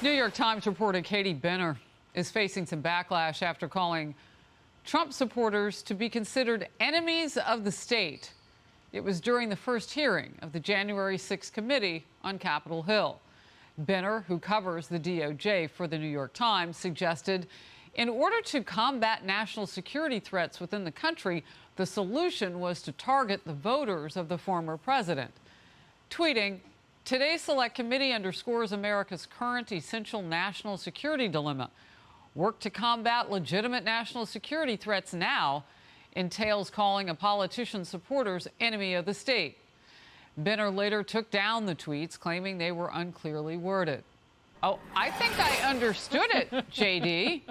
New York Times reporter Katie Benner is facing some backlash after calling Trump supporters to be considered enemies of the state. It was during the first hearing of the January 6th committee on Capitol Hill. Benner, who covers the DOJ for the New York Times, suggested in order to combat national security threats within the country, the solution was to target the voters of the former president. Tweeting, "Today's Select Committee underscores America's current essential national security dilemma. Work to combat legitimate national security threats now entails calling a politician's supporters enemy of the state." Benner later took down the tweets, claiming they were unclearly worded. Oh, I think I understood it, JD.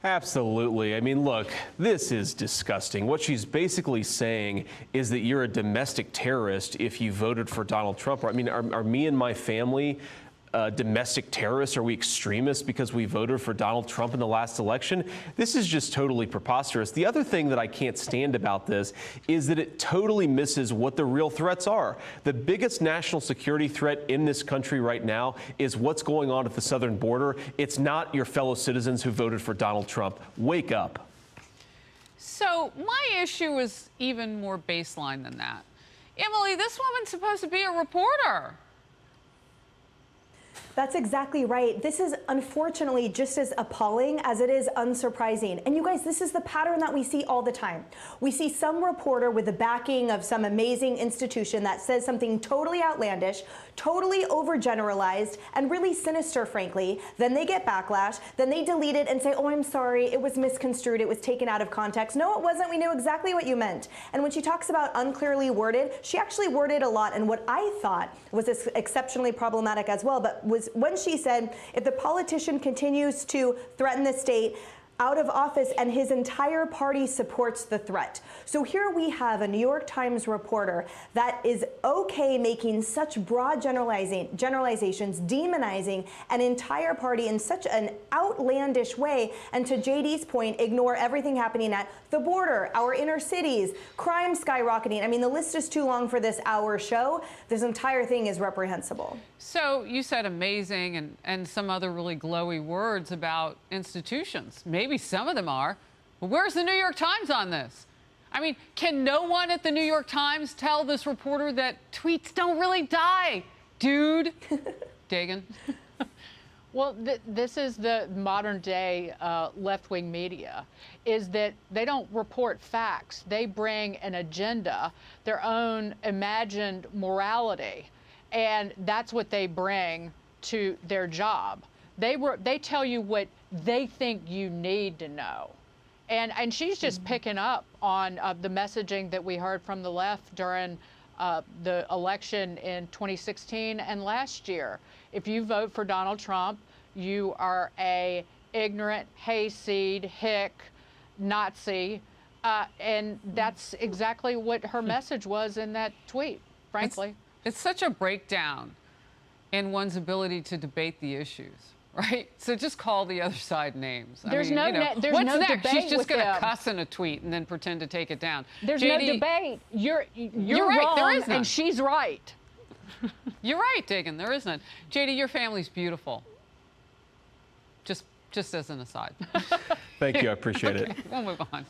Absolutely. I mean, look, this is disgusting. What she's basically saying is that you're a domestic terrorist if you voted for Donald Trump. I mean, are me and my family domestic terrorists? Are we extremists because we voted for Donald Trump in the last election? This is just totally preposterous. The other thing that I can't stand about this is that it totally misses what the real threats are. The biggest national security threat in this country right now is what's going on at the southern border. It's not your fellow citizens who voted for Donald Trump. Wake up. So my issue is even more baseline than that. Emily, this woman's supposed to be a reporter. That's exactly right. This is unfortunately just as appalling as it is unsurprising. And you guys, this is the pattern that we see all the time. We see some reporter with the backing of some amazing institution that says something totally outlandish, totally overgeneralized, and really sinister, frankly. Then they get backlash. Then they delete it and say, "Oh, I'm sorry, it was misconstrued. It was taken out of context." No, it wasn't. We knew exactly what you meant. And when she talks about unclearly worded, she actually worded a lot. And what I thought was exceptionally problematic as well, but was when she said, if the politician continues to threaten the state out of office and his entire party supports the threat. So here we have a New York Times reporter that is okay making such broad generalizations, demonizing an entire party in such an outlandish way, and to JD's point, ignore everything happening at the border, our inner cities, crime skyrocketing. I mean, the list is too long for this hour show. This entire thing is reprehensible. So you said amazing and some other really glowy words about institutions. Maybe some of them are, but where's the New York Times on this? I mean, can no one at the New York Times tell this reporter that tweets don't really die, dude? Dagan? Well, this is the modern day left-wing media, is that they don't report facts. They bring an agenda, their own imagined morality, and that's what they bring to their job. They tell you what they think you need to know. And she's just picking up on the messaging that we heard from the left during the election in 2016 and last year. If you vote for Donald Trump, you are a ignorant, hayseed, hick, Nazi, and that's exactly what her message was in that tweet, frankly. It's such a breakdown in one's ability to debate the issues, right? So just call the other side names. There's no next? She's just going to them. cuss in a tweet and then pretend to take it down. There's JD, no debate. You're right, wrong, there is none. and she's right. You're right, Dagan, there is none. JD, your family's beautiful. Just as an aside. Thank you. I appreciate it. We'll move on.